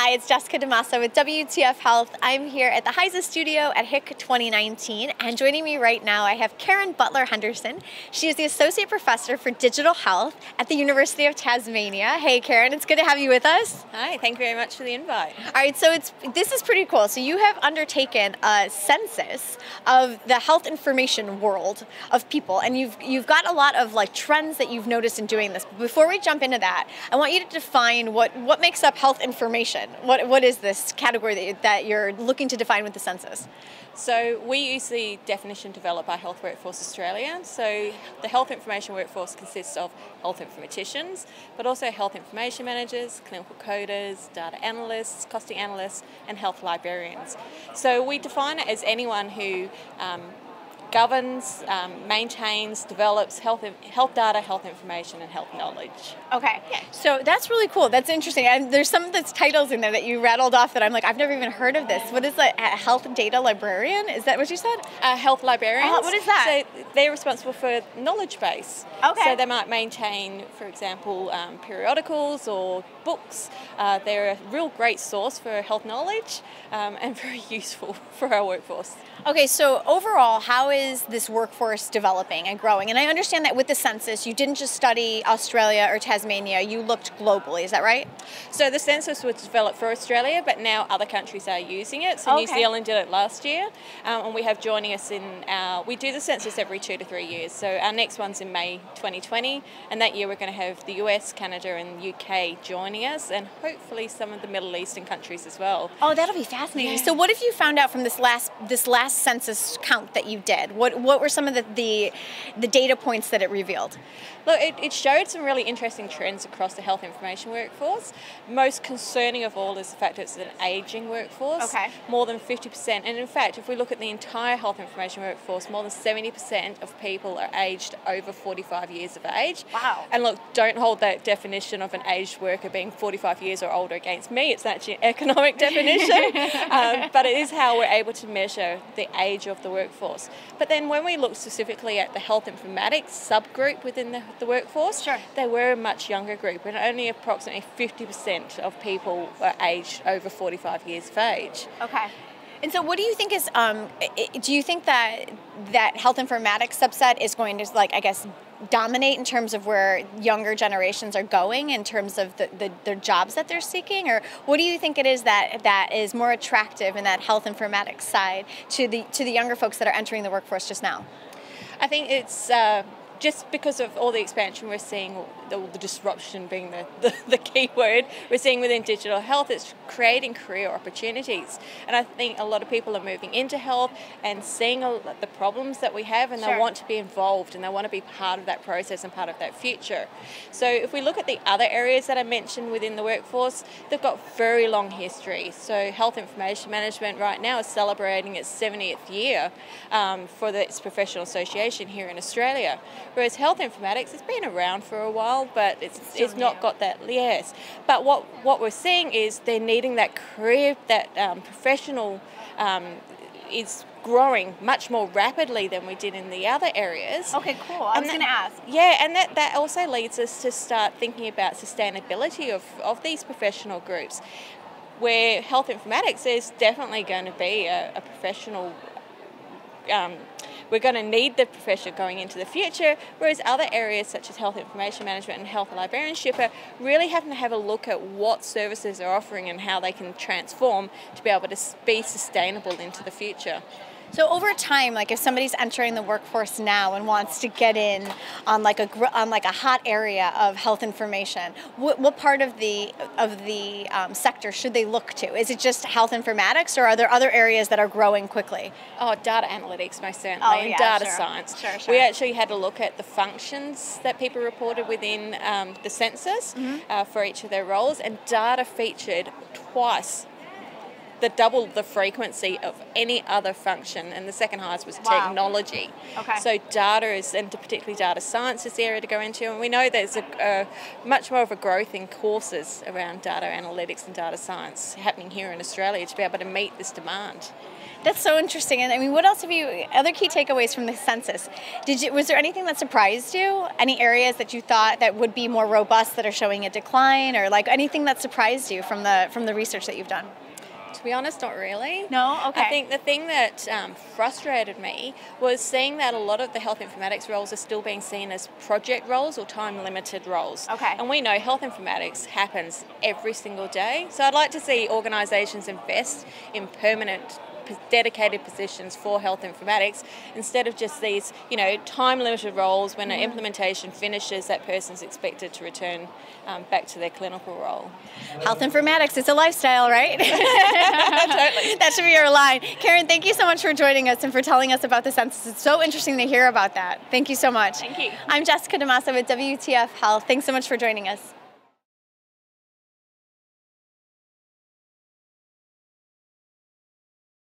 Hi, it's Jessica DeMassa with WTF Health. I'm here at the HISA studio at HIC 2019, and joining me right now I have Kerryn Butler-Henderson. She is the Associate Professor for Digital Health at the University of Tasmania. Hey Kerryn, it's good to have you with us. Hi, thank you very much for the invite. All right, so this is pretty cool. So you have undertaken a census of the health information world of people, and you've got a lot of like trends that you've noticed in doing this. Before we jump into that, I want you to define what makes up health information. What is this category that you're looking to define with the census? So we use the definition developed by Health Workforce Australia. So the health information workforce consists of health informaticians, but also health information managers, clinical coders, data analysts, costing analysts, and health librarians. So we define it as anyone who governs, maintains, develops health data, health information, and health knowledge. Okay, so that's really cool. That's interesting. And there's some of the titles in there that you rattled off that I'm like, I've never even heard of this. What is a health data librarian? Is that what you said? Health librarians. What is that? So they're responsible for knowledge base. Okay. So they might maintain, for example, periodicals or books. They're a real great source for health knowledge and very useful for our workforce. Okay, so overall, how is this workforce developing and growing? And I understand that with the census, you didn't just study Australia or Tasmania, you looked globally, is that right? So the census was developed for Australia, but now other countries are using it. So New Zealand did it last year, and we have joining us we do the census every 2 to 3 years. So our next one's in May 2020, and that year we're going to have the US, Canada, and UK joining us, and hopefully some of the Middle Eastern countries as well. Oh, that'll be fascinating. Yeah. So what have you found out from this last census count that you did? What were some of the data points that it revealed? Look, it showed some really interesting trends across the health information workforce. Most concerning of all is the fact that it's an aging workforce. Okay. More than 50%. And in fact, if we look at the entire health information workforce, more than 70% of people are aged over 45 years of age. Wow. And look, don't hold that definition of an aged worker being 45 years or older against me. It's actually an economic definition. But it is how we're able to measure the age of the workforce. But then when we look specifically at the health informatics subgroup within the workforce, Sure. they were a much younger group, and only approximately 50% of people were aged over 45 years of age. Okay. And so what do you think is, do you think that health informatics subset is going to, like, I guess, dominate in terms of where younger generations are going in terms of their jobs that they're seeking? Or what do you think it is that is more attractive in that health informatics side to the younger folks that are entering the workforce just now? I think it's just because of all the expansion we're seeing, the disruption being the key word we're seeing within digital health, it's creating career opportunities. And I think a lot of people are moving into health and seeing the problems that we have, and Sure. they want to be involved and they want to be part of that process and part of that future. So if we look at the other areas that I mentioned within the workforce, they've got very long history. So health information management right now is celebrating its 70th year for its professional association here in Australia. Whereas health informatics, it's been around for a while, but it's not got that, yes. But what we're seeing is they're needing that career, that professional is growing much more rapidly than we did in the other areas. Okay, cool. I was going to ask. Yeah, and that also leads us to start thinking about sustainability of these professional groups, where health informatics is definitely going to be a professional we're going to need the profession going into the future, whereas other areas such as health information management and health librarianship are really having to have a look at what services they're offering and how they can transform to be able to be sustainable into the future. So over time, like if somebody's entering the workforce now and wants to get in on like a hot area of health information, what part of the sector should they look to? Is it just health informatics, or are there other areas that are growing quickly? Oh, data analytics most certainly, Oh, and yeah, data sure. science. Sure. We actually had a look at the functions that people reported within the census for each of their roles, and data featured twice double the frequency of any other function, and the second highest was Wow. technology. Okay. So data is, and particularly data science is the area to go into, and we know there's a much more of a growth in courses around data analytics and data science happening here in Australia to be able to meet this demand. That's so interesting. And I mean, what else have you, other key takeaways from the census? Was there anything that surprised you? Any areas that you thought that would be more robust that are showing a decline, or like anything that surprised you from the research that you've done? To be honest, not really. No? Okay. I think the thing that frustrated me was seeing that a lot of the health informatics roles are still being seen as project roles or time-limited roles. Okay. And we know health informatics happens every single day. So I'd like to see organisations invest in permanent dedicated positions for health informatics instead of just these, time-limited roles. When an implementation finishes, that person's expected to return back to their clinical role. Health informatics, it's a lifestyle, right? Totally. That should be your line. Kerryn, thank you so much for joining us and for telling us about the census. It's so interesting to hear about that. Thank you so much. Thank you. I'm Jessica DeMassa with WTF Health. Thanks so much for joining us.